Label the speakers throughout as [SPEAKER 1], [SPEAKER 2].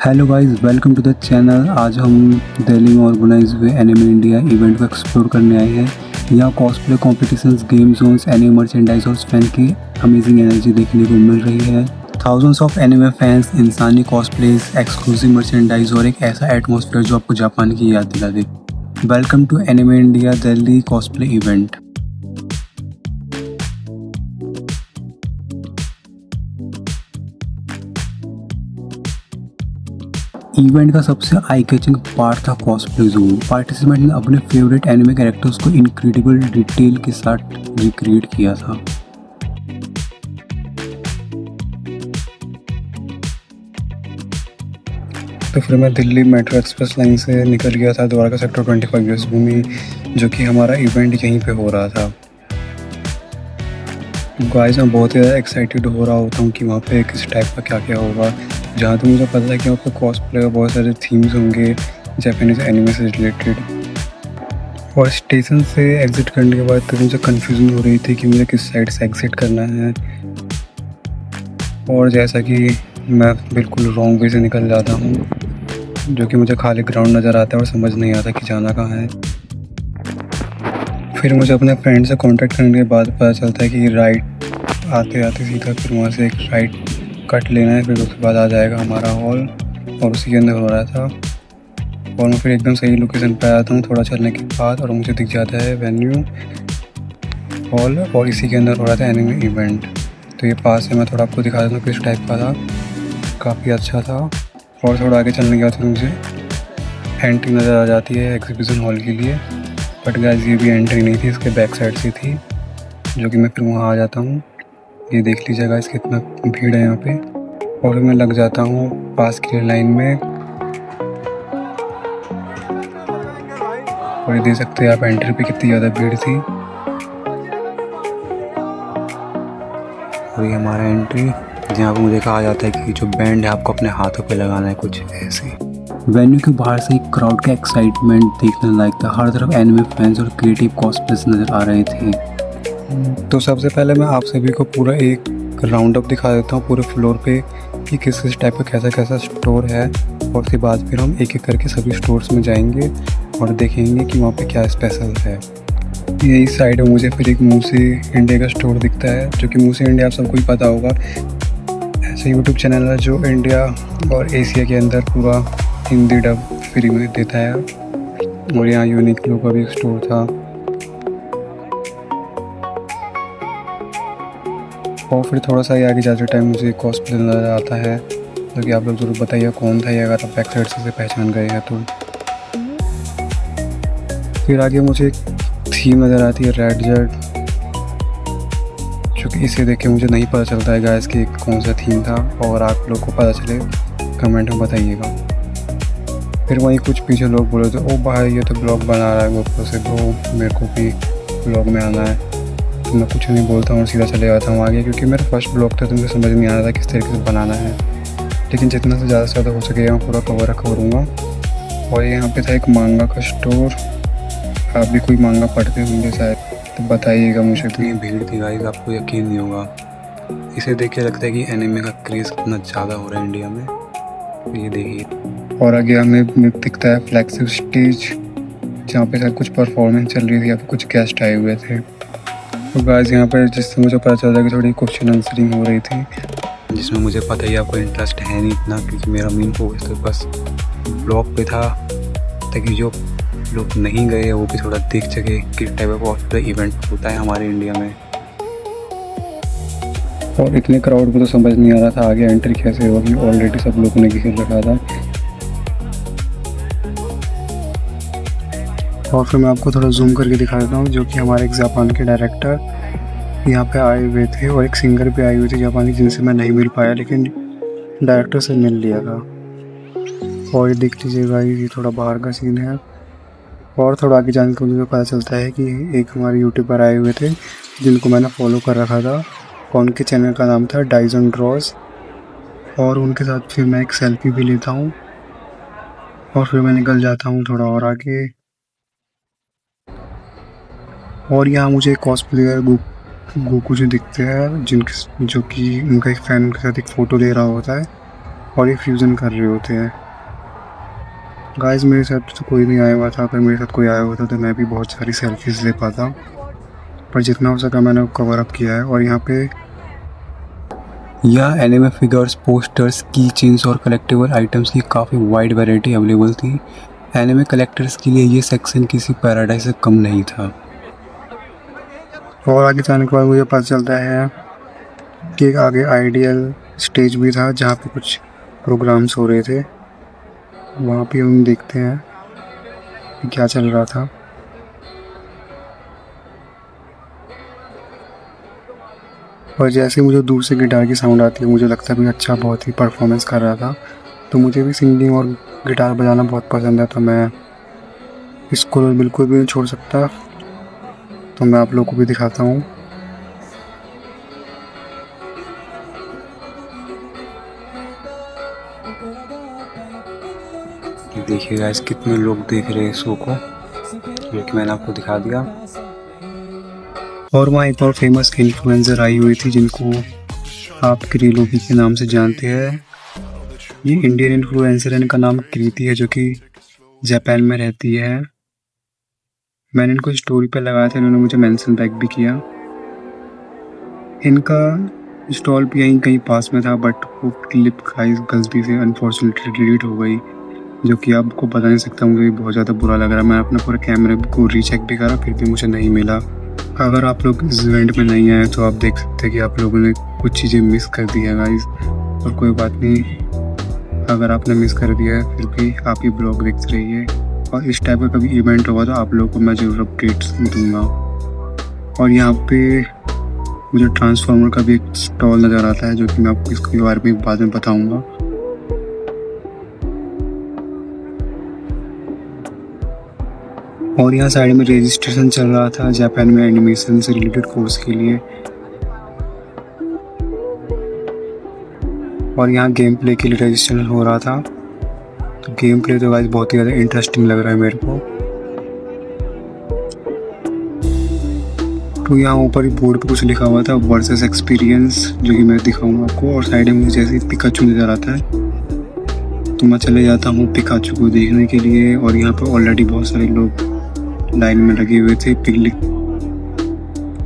[SPEAKER 1] Hello guys, welcome to the channel. आज हम दिल्ली में ऑर्गेनाइज हुए एनिमे इंडिया इवेंट को एक्सप्लोर करने आए हैं। यहाँ cosplay competitions, game zones, anime merchandise और फैन की अमेजिंग एनर्जी देखने को मिल रही है। थाउजेंड्स ऑफ एनिमे फैंस, इंसानी कॉस्प्लेज, एक्सक्लूसिव मर्चेंडाइज और एक ऐसा एटमॉस्फेयर जो आपको जापान की याद दिला दे। Welcome to anime India Delhi cosplay event. Event का सबसे आई कैचिंग पार्ट था कॉस्प्ले जोन। पार्टिसिपेंट ने अपने फेवरेट एनिमे कैरेक्टर्स को इनक्रेडिबल डिटेल के साथ रिक्रिएट किया था। तो फिर मैं दिल्ली मेट्रो एक्सप्रेस लाइन से निकल गया था द्वारका सेक्टर 25 यूएस भूमि, जो कि हमारा इवेंट यहीं पे हो रहा था। गाइस, मैं बहुत ज़्यादा एक्साइटेड हो रहा होता हूँ कि वहाँ पे किस टाइप का क्या क्या होगा। जहाँ तक मुझे पता है कि वहाँ पे कॉस्प्ले का बहुत सारे थीम्स होंगे जापानीज एनिमे से रिलेटेड। और स्टेशन से एग्ज़िट करने के बाद तो मुझे कन्फ्यूज़न हो रही थी कि मुझे किस साइड से एग्ज़िट करना है। और जैसा कि मैं बिल्कुल रॉन्ग वे से निकल जाता हूँ, जो कि मुझे खाली ग्राउंड नज़र आता है और समझ नहीं आता कि जाना कहाँ है। फिर मुझे अपने फ्रेंड से कांटेक्ट करने के बाद पता चलता है कि राइट आते आते सीधा फिर वहाँ से एक राइट कट लेना है, फिर उसके बाद आ जाएगा हमारा हॉल। और उसी के अंदर हो रहा था। और मैं फिर एकदम सही लोकेशन पर आया था थोड़ा चलने के बाद, और मुझे दिख जाता है वेन्यू हॉल, और इसी के अंदर हो रहा था एनिमे इवेंट। तो ये पास है, मैं थोड़ा आपको दिखा देता हूँ किस टाइप का था। काफ़ी अच्छा था। और थोड़ा आगे चलने के बाद फिर मुझे एंट्री नज़र आ जाती है एग्जीबिशन हॉल के लिए। बट गाइस, ये भी एंट्री नहीं थी, इसके बैक साइड से थी, जो कि मैं फिर वहाँ आ जाता हूँ। ये देख लीजिए गाइस, कितना भीड़ है यहाँ पे। और मैं लग जाता हूँ पास की लाइन में। और ये देख सकते हैं आप एंट्री पे कितनी ज़्यादा भीड़ थी। और ये हमारा एंट्री, जहाँ पर मुझे कहा जाता है कि जो बैंड है आपको अपने हाथों पे लगाना है, कुछ ऐसे। वेन्यू के बाहर से एक क्राउड का एक्साइटमेंट देखने लायक था। हर तरफ एनिमे फैंस और क्रिएटिव कॉस्प्लेस नज़र आ रहे थे। तो सबसे पहले मैं आप सभी को पूरा एक राउंड अप दिखा देता हूँ पूरे फ्लोर पे कि किस किस टाइप का कैसा कैसा स्टोर है। और उसके बाद फिर हम एक एक करके सभी स्टोर्स में जाएंगे और देखेंगे कि वहाँ पे क्या स्पेशल है। यही साइड में मुझे फिर एक मूसी इंडिया का स्टोर दिखता है, जो कि मूसी इंडिया आप सबको ही पता होगा, ऐसा यूट्यूब चैनल है जो इंडिया और एशिया के अंदर पूरा हिंदी डब फ्री में देता है। और यहाँ यूनिक्लो का भी स्टोर था। और फिर थोड़ा सा आगे जाते टाइम मुझे कॉस्प्ले नज़र आता है, जो कि आप लोग ज़रूर बताइए कौन था ये, अगर आप बैक साइड से पहचान गए हैं तो। फिर आगे मुझे एक थीम नज़र आती है रेड जेट, जो कि इसे देख के मुझे नहीं पता चलता है गाइस कि कौन सा थीम था। और आप लोग को पता चले कमेंट में बताइएगा। फिर वहीं कुछ पीछे लोग बोले थे, ओ भाई ये तो ब्लॉग बना रहा है गोप्रो से, ब्रो मेरे को भी ब्लॉग में आना है। तो मैं कुछ नहीं बोलता हूँ और सीधा चले जाता हूँ आगे, क्योंकि मेरा फर्स्ट ब्लॉग था तो मुझे समझ नहीं आ रहा था किस तरीके से बनाना है। लेकिन जितना से ज़्यादा हो सके मैं पूरा कवर करूँगा। और यहाँ पे था एक मांगा का स्टोर। आप भी कोई मांगा पढ़ते होंगे शायद, तो बताइएगा मुझे। इतनी भीड़ थी गाइस, आपको यकीन नहीं होगा। इसे देख के लगता है कि एनिमे का क्रेज़ कितना ज़्यादा हो रहा है इंडिया में। ये देखिए। और आगे हमें दिखता है फ्लैगशिप स्टेज, जहाँ पे शायद कुछ परफॉर्मेंस चल रही थी या फिर कुछ गेस्ट आए हुए थे। तो गाइस, यहाँ पर जिससे मुझे पता चला कि थोड़ी क्वेश्चन आंसरिंग हो रही थी, जिसमें मुझे पता ही आपको इंटरेस्ट है नहीं इतना, क्योंकि मेरा मेन फोकस तो बस ब्लॉग पे था, ताकि जो लोग नहीं गए हैं वो भी थोड़ा देख सके किस टाइप का कॉस्प्ले इवेंट होता है हमारे इंडिया में। और इतने क्राउड में तो समझ नहीं आ रहा था आगे एंट्री कैसे होगी, ऑलरेडी सब लोगों ने घेर रखा था। और फिर मैं आपको थोड़ा जूम करके दिखा देता हूँ, जो कि हमारे एक जापान के डायरेक्टर यहाँ पे आए हुए थे, और एक सिंगर भी आए हुए थे जापानी, जिनसे मैं नहीं मिल पाया, लेकिन डायरेक्टर से मिल लिया था। और ये देख लीजिएगा, ये थोड़ा बाहर का सीन है। और थोड़ा आगे जाने के मुझे पता चलता है कि एक हमारे यूट्यूबर आए हुए थे, जिनको मैंने फॉलो कर रखा था, और उनके चैनल का नाम था डाइजन ड्रॉज। और उनके साथ फिर मैं एक सेल्फी भी लेता हूँ, और फिर मैं निकल जाता हूँ थोड़ा और आगे। और यहाँ मुझे कॉस्प्लेयर गोकू जी दिखते हैं, जो कि उनका एक फ़ैन उनके साथ एक फ़ोटो ले रहा होता है। और ये फ्यूज़न कर रहे होते हैं। गाइस मेरे साथ तो कोई नहीं आया हुआ था, अगर मेरे साथ कोई आया हुआ था तो मैं भी बहुत सारी सेल्फीज़ ले पाता, पर जितना हो सका मैंने कवर अप किया है। और यहाँ पे यहाँ एनिमे फिगर्स, पोस्टर्स, की चेन्स और कलेक्टिबल आइटम्स की काफ़ी वाइड वैरायटी अवेलेबल थी। एनिमे कलेक्टर्स के लिए ये सेक्शन किसी पैराडाइज से कम नहीं था। और आगे जाने के बाद मुझे पता चलता है कि आगे आइडियल स्टेज भी था जहाँ पे कुछ प्रोग्राम्स हो रहे थे। वहाँ पे हम देखते हैं कि क्या चल रहा था। और जैसे मुझे दूर से गिटार की साउंड आती है मुझे लगता है कि अच्छा बहुत ही परफॉर्मेंस कर रहा था। तो मुझे भी सिंगिंग और गिटार बजाना बहुत पसंद है, तो मैं इसको बिल्कुल भी नहीं छोड़ सकता। तो मैं आप लोगों को भी दिखाता हूँ। देखिए गाइस कितने लोग देख रहे हैं शो को, जो कि मैंने आपको दिखा दिया। और वहाँ एक और फेमस इन्फ्लुएंसर आई हुई थी जिनको आप क्रीलोकी के नाम से जानते हैं। ये इंडियन इन्फ्लुएंसर है, इनका नाम कृति है, जो कि जापान में रहती है। मैंने इनको स्टोरी पे लगाया था, इन्होंने मुझे मेंशन बैक भी किया। इनका स्टॉल भी यहीं कहीं पास में था, बट वो क्लिप गलती से अनफॉर्चुनेटली डिलीट हो गई, जो कि आपको बता नहीं सकता। मुझे बहुत ज़्यादा बुरा लग रहा है। मैं अपने पूरे कैमरे को रीचेक भी करा, फिर भी मुझे नहीं मिला। अगर आप लोग इस इवेंट में नहीं आए तो आप देख सकते हैं कि आप लोगों ने कुछ चीज़ें मिस कर दी है गाइस। और कोई बात नहीं, अगर आपने मिस कर दिया है फिर भी आप ये ब्लॉग देखते रहिए। और इस टाइप का कभी इवेंट होगा तो आप लोगों को मैं ज़रूर अपडेट्स दूँगा। और यहाँ पे मुझे ट्रांसफार्मर का भी एक स्टॉल नज़र आता है, जो कि मैं आपको इसके बारे में बाद में बताऊँगा। और यहाँ साइड में रजिस्ट्रेशन चल रहा था जापान में एनिमेशन से रिलेटेड कोर्स के लिए। और यहाँ गेम प्ले के लिए रजिस्ट्रेशन हो रहा था। तो गेम प्ले तो गाइस बहुत ही ज़्यादा इंटरेस्टिंग लग रहा है मेरे को। तो यहाँ ऊपर बोर्ड पे कुछ लिखा हुआ था वर्सेस एक्सपीरियंस, जो कि मैं दिखाऊंगा आपको। और साइड में मुझे जैसे पिकाचू नज़र आता है तो मैं चले जाता हूँ पिकाचू को देखने के लिए। और यहाँ पर ऑलरेडी बहुत सारे लोग लाइन में लगे हुए थे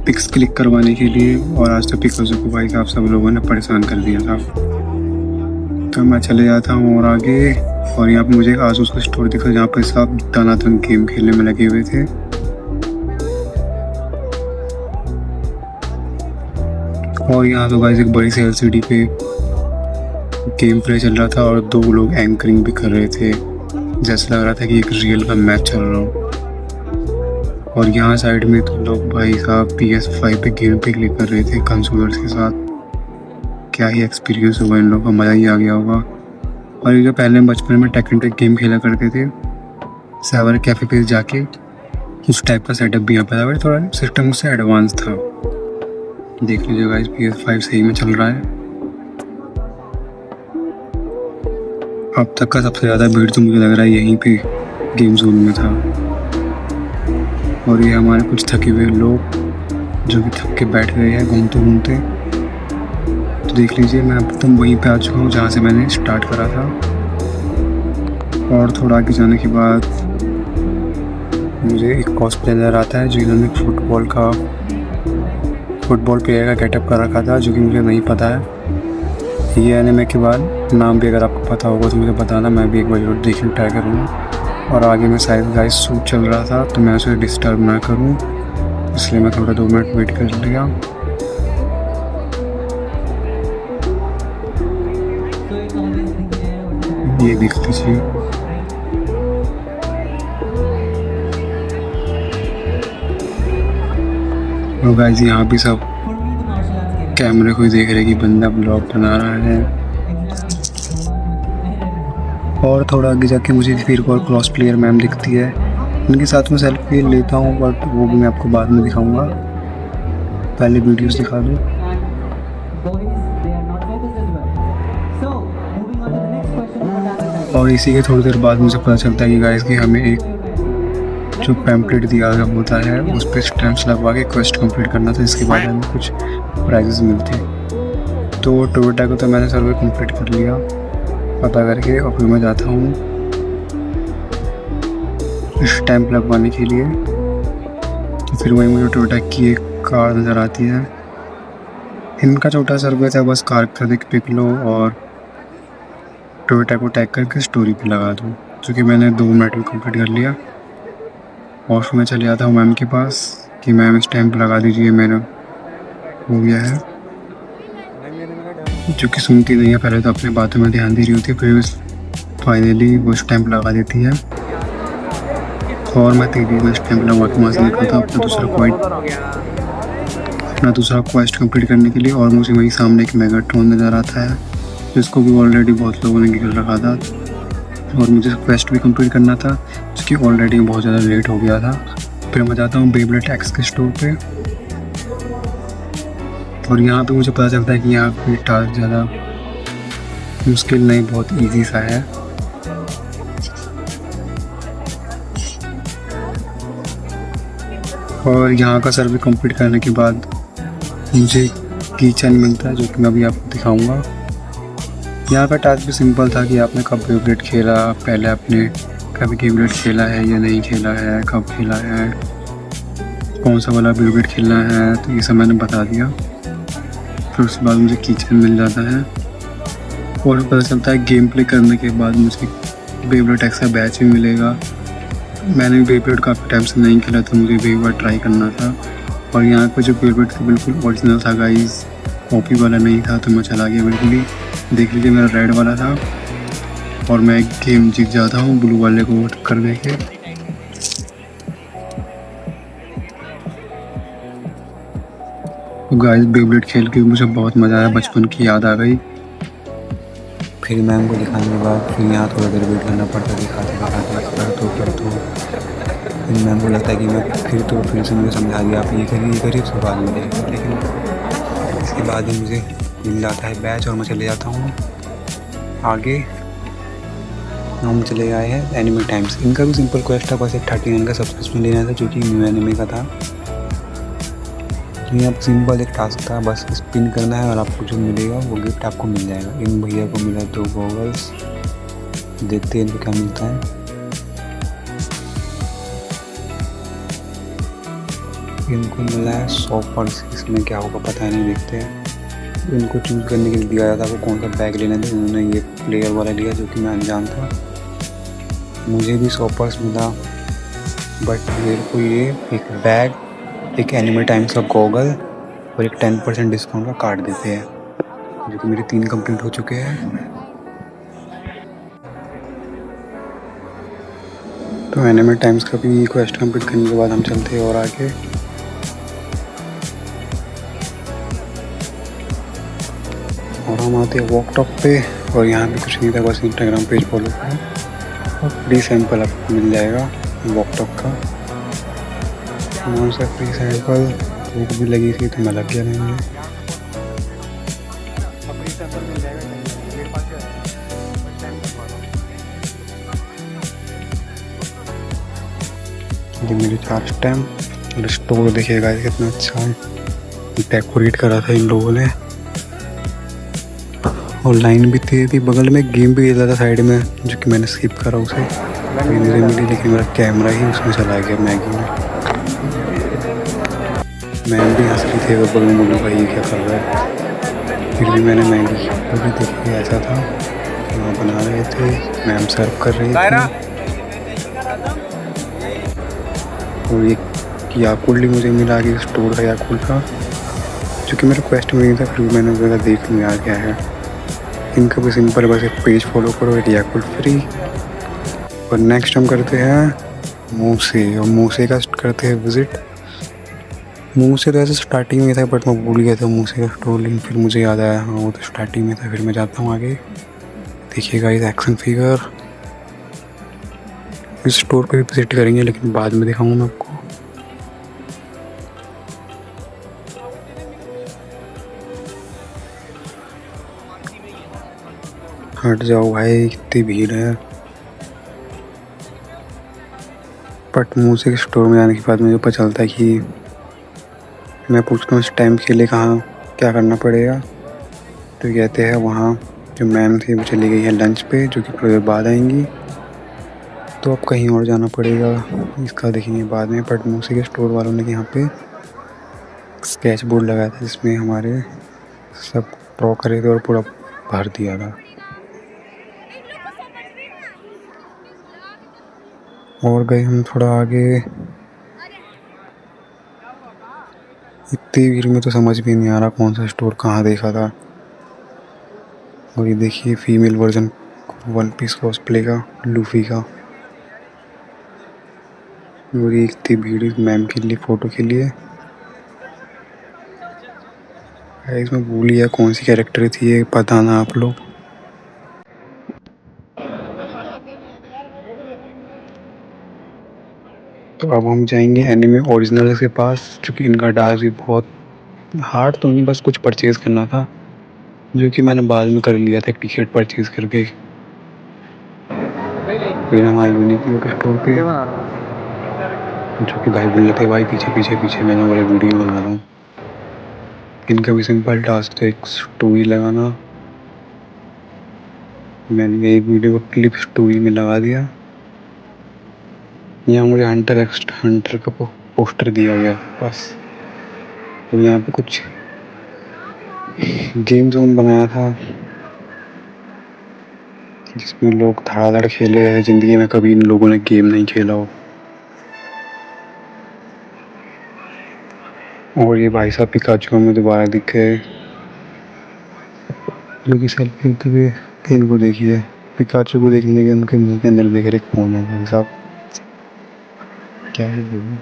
[SPEAKER 1] पिक्स क्लिक करवाने के लिए। और आज तो पिकाचू को भाई साहब सब लोगों ने परेशान कर दिया था। तो मैं चले जाता हूँ और आगे। और यहाँ पे मुझे आसूस का स्टोर दिखा जहाँ पर सब दनादन गेम खेलने में लगे हुए थे। और यहाँ तो गाइस एक बड़ी सी LCD पे गेम प्ले चल रहा था और दो लोग एंकरिंग भी कर रहे थे, जैसा लग रहा था कि एक रियल का मैच चल रहा हो। और यहाँ साइड में तो लोग भाई साहब PS5 पे गेम पे क्लिक कर रहे थे कंसोलर्स के साथ। क्या ही एक्सपीरियंस होगा इन लोगों का, मज़ा ही आ गया होगा। और ये जो पहले बचपन में टेकन टेक गेम खेला करते थे साइबर कैफ़े पे जाके, उस टाइप का सेटअप भी यहाँ पर था, थोड़ा सिस्टम उससे एडवांस था। देख लीजिए गाइस PS5 सही में चल रहा है। अब तक का सबसे ज़्यादा भीड़ तो मुझे लग रहा है यहीं पे गेम जोन में था। और ये हमारे कुछ थके हुए लोग जो कि थक के बैठ गए हैं घूमते घूमते। तो देख लीजिए मैं अब तुम वहीं पे आ चुका हूँ जहाँ से मैंने स्टार्ट करा था। और थोड़ा आगे जाने के बाद मुझे एक कॉस्प्ले नज़र आता है, जो इन्होंने फुटबॉल प्लेयर का गेटअप कर रखा था, जो कि मुझे नहीं पता है। ये एनिमे के बाद नाम भी अगर आपको पता होगा तो मुझे बताना, मैं भी एक बार जरूर देखने ट्राई करूँगा। और आगे में शायद गाइस शूट चल रहा था तो मैं उसे डिस्टर्ब ना करूं, इसलिए मैं थोड़ा 2 मिनट वेट कर लिया। ये देख लीजिए। और गाइस यहाँ भी सब कैमरे को ही देख रहे कि बंदा ब्लॉग बना रहा है। और थोड़ा आगे जाके मुझे फिर और क्रॉस प्लेयर मैम दिखती है, उनके साथ में सेल्फी लेता हूँ, बट वो भी मैं आपको बाद में दिखाऊंगा। पहले वीडियोस दिखा दूँ। और इसी के थोड़ी देर बाद मुझे पता चलता है कि गाइस कि हमें एक जो पैम्पलेट दिया होता है उस पर स्टैम्प्स लगवा के क्वेस्ट कंप्लीट करना था, इसके बाद हमें कुछ प्राइजेस मिलते। तो टोयोटा को तो मैंने सर्वे कंप्लीट कर लिया। पता करके, और फिर मैं जाता हूँ स्टैंप लगवाने के लिए। तो फिर वहीं मुझे टोयोटा की एक कार नज़र आती है। इनका छोटा सर्विस है, बस कार का एक पिक लो और टोयोटा को टैग करके स्टोरी पे लगा दो। जो कि मैंने 2 मिनट में कंप्लीट कर लिया। और फिर मैं चले जाता हूँ मैम के पास कि मैम स्टैंप लगा दीजिए, मेरा हो गया है। जो कि सुनती नहीं है, पहले तो अपने बातों में ध्यान दे रही होती है, फिर फाइनली वो स्टैंप लगा देती है। और मैं तेजी में स्टैंप लगा के वहाँ से निकलता हूँ अपना दूसरा क्वेस्ट कंप्लीट करने के लिए। और मुझे वहीं सामने एक मेगाट्रॉन नज़र आता है, जिसको भी ऑलरेडी बहुत लोगों ने घेर रखा था। और मुझे क्वेस्ट भी कंप्लीट करना था, जिसकी ऑलरेडी बहुत ज़्यादा लेट हो गया था। फिर मैं जाता हूँ बेब्लेड एक्स के स्टोर पे, और यहाँ पे मुझे पता चलता है कि यहाँ पे टास्क ज़्यादा मुश्किल नहीं, बहुत इजी सा है। और यहाँ का सर्वे कंप्लीट करने के बाद मुझे कीचेन मिलता है, जो कि मैं अभी आपको दिखाऊंगा। यहाँ का टास्क भी सिंपल था कि आपने कब बेब्लेड खेला, पहले आपने कभी बेब्लेड खेला है या नहीं खेला है, कब खेला है, कौन सा वाला बेब्लेड खेलना है, तो ये सब मैंने बता दिया। फिर उसके बाद मुझे कीचेन मिल जाता है, और पता चलता है गेम प्ले करने के बाद मुझे बेब्लेड एक्स का बैच भी मिलेगा। मैंने बेब्लेड काफ़ी टाइम से नहीं खेला, तो मुझे भी एक बार ट्राई करना था। और यहाँ पर जो बेब्लेड था बिल्कुल ओरिजिनल था गाइस, कॉपी वाला नहीं था। तो मैं चला गया बिल्कुल ही, देख लीजिए मेरा रेड वाला था, और मैं गेम जीत जाता हूँ ब्लू वाले को टक्कर दे के। तो गाइस बेब्लेड खेल के मुझे बहुत मज़ा आया, बचपन की याद आ गई। फिर मैम को दिखाने के बाद फिर यहाँ थोड़ा देर वेट करना पड़ता, दिखाते कर तो फिर मैम को लगता है कि मैं फिर से मुझे समझा दिया, आप ये करिए उसके बाद में देखिए। लेकिन इसके बाद ही मुझे मिल जाता है बैच, और मैं चले जाता हूँ आगे। हम चले आए हैं एनिमे टाइम्स। इनका भी सिंपल क्वेस्ट था, बस एक 39 का सब्सक्रिप्शन लेना था, जो कि न्यू एनिमे का था। तो यहाँ पर सिंपल एक टास्क था, बस स्पिन करना है और आपको जो मिलेगा वो गिफ्ट आपको मिल जाएगा। इन भैया को मिला 2 गॉगल्स, देखते हैं इनको क्या मिलता है। इनको मिला है 100 पर्स, इसमें क्या होगा पता नहीं, देखते हैं। इनको चूज़ करने के लिए दिया जाता है वो कौन सा बैग लेना था। इन्होंने ये प्लेयर वाला लिया, जो कि मैं अनजान था। मुझे भी 100 पर्स मिला, बट मेरे को ये एक बैग, एक एनिमे टाइम्स का गॉगल और एक 10% डिस्काउंट का कार्ड देते हैं, जो कि मेरे 3 कंप्लीट हो चुके हैं। तो एनिमे टाइम्स का भी क्वेस्ट कंप्लीट करने के बाद हम चलते हैं और आगे। और हम आते हैं वॉक टॉक पे, और यहाँ पे कुछ नहीं था, बस इंस्टाग्राम पेज फॉलो करें और फ्री सैंपल आपको मिल जाएगा वॉक टॉक का नाम से। फ्री सैंपल भूख भी लगी थी तो मैं लग गया नहीं मुझे। ये मेरे 4 स्टैम्प। और स्टोर देखिएगा कितना अच्छा डेकोरेट करा था इन लोगों ने, और लाइन भी थी बगल में। गेम भी था साइड में, जो कि मैंने स्किप करा उसे, मुझे मिली, लेकिन मेरा कैमरा ही उसमें चला गया मैगी में। मैम भी हंस रही थी बगल में, बोलूँ भाई ये क्या कर रहा है। फिर भी मैंने मैगी को भी देखी, ऐसा था वहाँ बना रहे थे, मैम सर्व कर रही थी। और एक याकुल्ट मुझे मिला कि स्टोर का याकुल्ट का, जो कि मेरा क्वेस्ट में नहीं था। फिर मैंने बोला देख लूँ यार क्या है। इनका भी सिंपल, बस एक पेज फॉलो करो, एक याकुल्ट फ्री। और नेक्स्ट हम करते हैं मूसे, और मूसे का करते हैं विज़िट। मूसे तो ऐसे स्टार्टिंग में था, बट मैं भूल गया था मूसे का स्टोर, लेकिन फिर मुझे याद आया हाँ वो तो स्टार्टिंग में था। फिर मैं जाता हूँ आगे, देखिएगा इस एक्शन फिगर। इस स्टोर पे भी विजिट करेंगे, लेकिन बाद में दिखाऊंगा मैं आपको। हट जाओ भाई, कितनी भीड़ है। बट मूसे के स्टोर में आने के बाद मुझे पता चलता है कि मैं पूछता हूँ इस टाइम के लिए कहाँ क्या करना पड़ेगा, तो कहते हैं वहाँ जो मैम थी वो चली गई है लंच पे, जो कि थोड़ी देर बाद आएंगी, तो अब कहीं और जाना पड़ेगा। इसका देखेंगे बाद में। बट मूसी के स्टोर वालों ने यहाँ पे स्केच बोर्ड लगाया था जिसमें हमारे सब ड्रॉ करे थे और पूरा भर दिया था। और गए हम थोड़ा आगे, इतनी भीड़ में तो समझ भी नहीं आ रहा कौन सा स्टोर कहाँ देखा था। और ये देखिए female version one piece cosplay का, लूफी का। और ये इतनी भीड़ मैम के लिए फ़ोटो के लिए। इसमें भूल गया कौन सी कैरेक्टर थी ये, पता ना आप लोग। तो अब हम जाएंगे एनिमे ओरिजिनल के पास, क्योंकि इनका डांस भी बहुत हार्ड तो नहीं, बस कुछ परचेज़ करना था, जो कि मैंने बाद में कर लिया था एक टी शर्ट परचेज़ करके। फिर हमारे यूनिक्लो के स्टोर पे, जो कि भाई बोल रहे थे भाई पीछे पीछे पीछे, मैंने बोला वीडियो बना रहा हूँ। इनका भी सिंपल टास्क था, एक स्टोरी लगाना। मैंने एक वीडियो का क्लिप स्टोरी में लगा दिया। यहाँ मुझे हंटर का पोस्टर दिया गया बस। तो यहाँ पे कुछ गेम जोन बनाया था जिसमें लोग धड़ाधड़ खेले हैं, ज़िंदगी में कभी इन लोगों ने गेम नहीं खेला हो। और ये भाई साहब पिकाचू में दोबारा दिख गए, जो कि सेल्फी लेते हुए। इनको देखिए, पिकाचू को देखने के उनके मुंह के अंदर देख रहे फोन है भाई साहब, क्या ही बोलूं।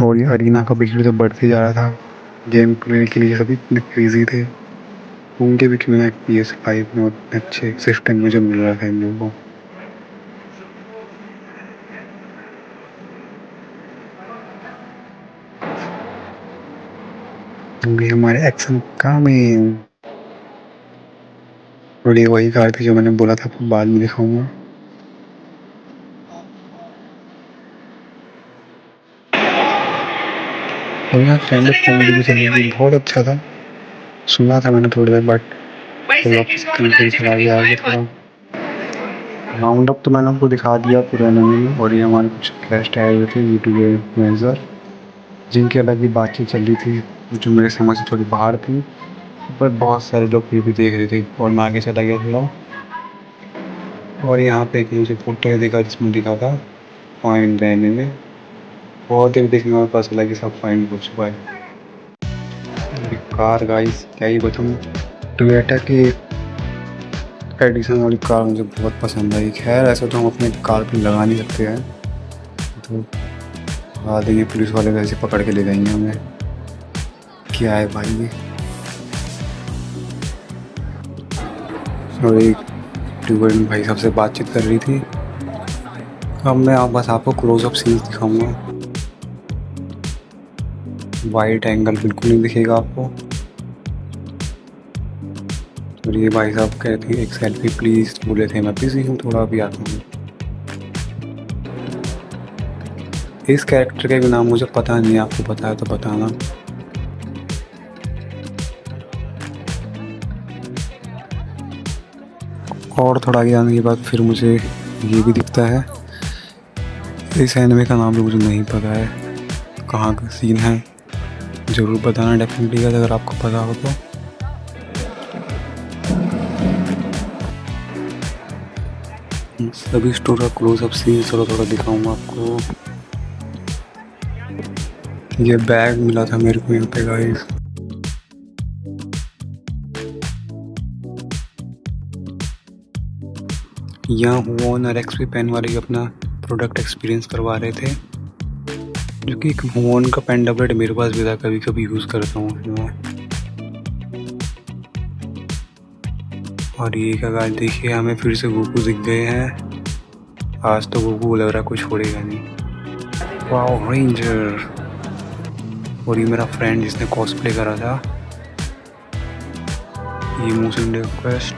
[SPEAKER 1] और ये अरीना का भीड़ तो बढ़ते जा रहा था, गेम प्ले के लिए सभी इतने क्रेजी थे। उनके बीच में PS5 में उतने अच्छे सिस्टम में जो मिल रहा था इन लोगों को। भी हमारे एक्शन कमिंग। और ये वही कार थी जो मैंने बोला था बाद में दिखाऊंगा। और यहाँ स्टैंड अप कॉमेडी भी चली थी, बहुत अच्छा था। सुना था मैंने थोड़ी देर, बट चला गया आगे थोड़ा। राउंड अप तो मैंने आपको दिखा दिया पुराने में। और ये हमारे कुछ गेस्ट आए हुए थे यूट्यूब इन्फ्लुएंसर, जिनकी अलग ही बातचीत चल रही थी, जो मेरे समझ से थोड़ी बाहर थी, पर बहुत सारे लोग फिर भी देख रहे थे। और मैं आगे चला गया थोड़ा। और यहाँ पे एक मुझे फोटो देखा जिसमें लिखा था फाइन रहने में। बहुत देर देखने में पता चला कि सब फाइन हो चुका है। कार गाइस क्या ही बताऊँ, टोयोटा की एडिशन वाली कार मुझे बहुत पसंद आई। खैर ऐसा तो हम अपने कार पे लगा नहीं सकते हैं, तो आ देंगे पुलिस वाले, वैसे पकड़ के ले जाएंगे हमें। क्या है भाई ये। और एक ट्यूबर भाई साहब से बातचीत कर रही थी। अब मैं बस आपको क्लोजअप सीन दिखाऊंगा, वाइड एंगल बिल्कुल नहीं दिखेगा आपको। और ये भाई साहब कहते हैं एक सेल्फी प्लीज़, बोले थे मैं बिजी हूँ थोड़ा, अभी आता हूँ। इस कैरेक्टर का भी नाम मुझे पता नहीं, आपको पता है तो बताना। और थोड़ा आगे आने के बाद फिर मुझे ये भी दिखता है। इस एनिमे का नाम भी मुझे नहीं पता है, कहाँ का सीन है ज़रूर बताना डेफिनेटली अगर आपको पता हो तो। सभी स्टोर का क्लोजअप सीन थोड़ा थोड़ा दिखाऊंगा आपको। ये बैग मिला था मेरे को यहाँ पे गाइस। यहाँ हुऑन और एक्सपी पेन वाले अपना प्रोडक्ट एक्सपीरियंस करवा रहे थे, जो कि एक हुऑन का पेन डबलेट मेरे पास भी था, कभी कभी यूज़ करता हूँ मैं। और ये क्या गाइस देखिए, हमें फिर से गोकू दिख गए हैं। आज तो गोकू लग रहा है कुछ छोड़ेगा नहीं। Wow ranger. और ये मेरा फ्रेंड जिसने कॉस्प्ले करा था, ये मोशन रिक्वेस्ट।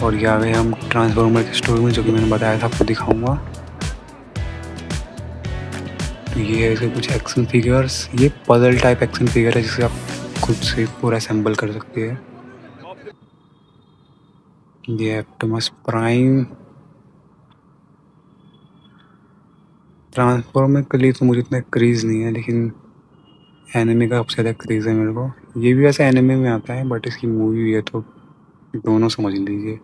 [SPEAKER 1] और ये आ गए हम ट्रांसफॉर्मर के स्टोर में, जो कि मैंने बताया था आपको दिखाऊंगा। तो ये ऐसे कुछ एक्शन फिगर्स, ये पजल टाइप एक्शन फिगर है जिसे आप खुद से पूरा असेंबल कर सकती है। ये ऑप्टिमस प्राइम। ट्रांसफॉर्मर के लिए तो मुझे इतना क्रेज़ नहीं है, लेकिन एनिमे का सबसे ज़्यादा क्रेज़ है मेरे को। ये भी वैसे एनिमे में आता है, बट इसकी मूवी भी है तो दोनों समझ लीजिए।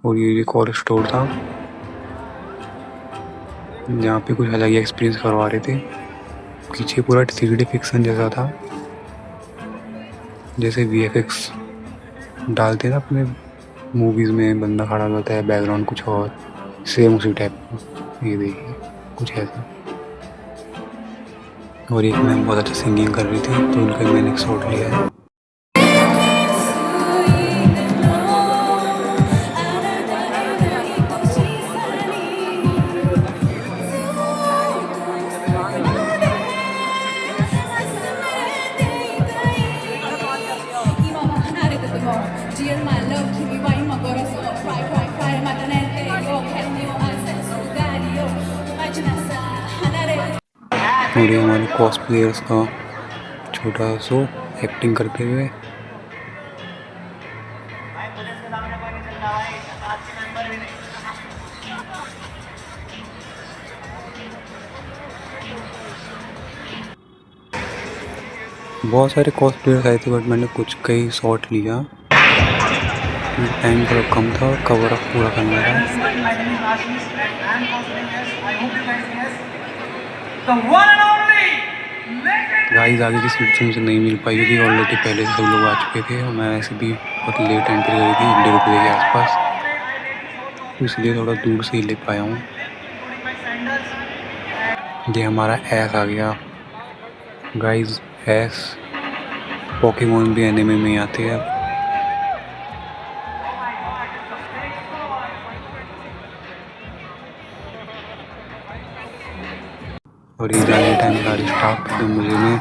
[SPEAKER 1] और ये एक और स्टोर था जहाँ पे कुछ अलग ही एक्सपीरियंस करवा रहे थे। पीछे पूरा 3D फिक्सन जैसा था, जैसे VFX डालते ना अपने मूवीज़ में, बंदा खड़ा होता है बैकग्राउंड कुछ और, सेम उसी टाइप का। ये देखिए कुछ ऐसा। और एक मैम बहुत अच्छा सिंगिंग कर रही थी, तो उनका मैंने एक शॉट लिया है। और ये हमारे कॉस्प्लेयर्स का छोटा शो एक्टिंग करते हुए। बहुत सारे कॉस्प्लेयर्स आए थे, बट मैंने कई शॉट लिया। टाइम थोड़ा कम था और कवर अप पूरा करना था। गाइस आगे की सीट से मुझे नहीं मिल पाई क्योंकि ऑलरेडी पहले से सब लोग आ चुके थे और मैं ऐसे भी बहुत लेट एंट्री करी थी, 1:30 रुपये के आसपास, तो इसलिए थोड़ा दूर से ही ले पाया हूँ। ये हमारा एस आ गया गाइस। एस पोकेमॉन भी एनिमे में आते हैं। और ये जाने टाइम सारी स्टाफ तो मुझे में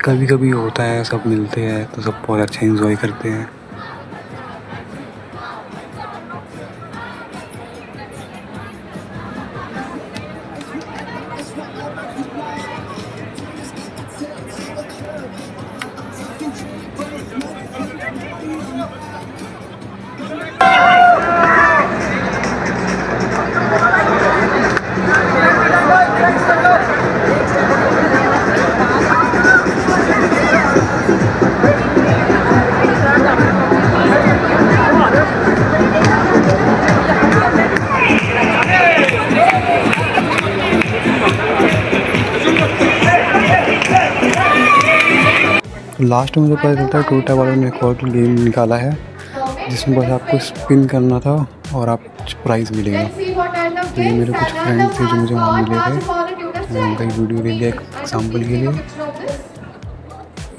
[SPEAKER 1] कभी कभी होता है, सब मिलते हैं तो सब बहुत अच्छा एंजॉय करते हैं। लास्ट में मुझे पता चलता है टोयोटा वालों ने एक और गेम निकाला है जिसमें बस आपको स्पिन करना था और आप कुछ प्राइज़ मिलेगा। तो ये मेरे कुछ फ्रेंड थे जो मुझे वहाँ मिले थे, मैंने उनका एक वीडियो ले लिया एक एग्जाम्पल के लिए।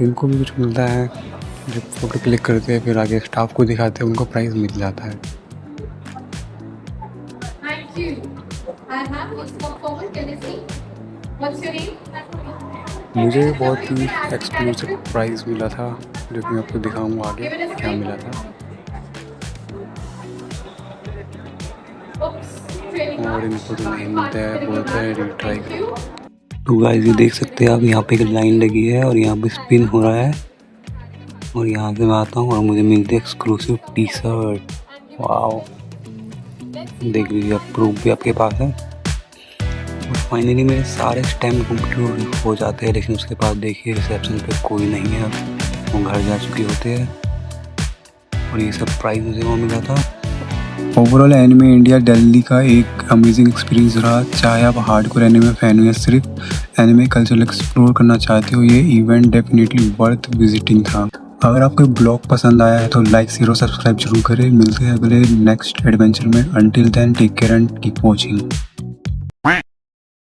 [SPEAKER 1] इनको भी कुछ मिलता है, जब फोटो क्लिक करते हैं फिर आगे स्टाफ को दिखाते हैं, उनको प्राइज़ मिल जाता है। मुझे बहुत ही एक्सक्लूसिव प्राइज़ मिला था जो कि मैं आपको दिखाऊंगा आगे क्या मिला था। और इनको तो नहीं मिलता है, बोलता है रिट्राई करो। तो गाइस ये देख सकते हैं आप, यहाँ पे एक लाइन लगी है और यहाँ पे स्पिन हो रहा है और यहाँ से मैं आता हूँ और मुझे मिलती है एक्सक्लूसिव टी-शर्ट। वाओ, देख लीजिए आप, प्रूफ भी आपके पास है। और फाइनली मेरे सारे स्टैम्प कंप्लीट हो जाते हैं, लेकिन उसके बाद देखिए रिसेप्शन पे कोई नहीं है, वो घर जा चुके होते हैं। और ये सब प्राइस मुझे वहाँ मिला था। ओवरऑल एनिमे इंडिया दिल्ली का एक अमेजिंग एक्सपीरियंस रहा। चाहे आप हार्डकोर एनिमे फैन हो या सिर्फ एनिमे कल्चर एक्सप्लोर करना चाहते हो, ये इवेंट डेफिनेटली वर्थ विजिटिंग था। अगर आपको ब्लॉग पसंद आया है तो लाइक शेयर और सब्सक्राइब जरूर करें। मिलते हैं अगले नेक्स्ट एडवेंचर में। Until then take care and keep watching.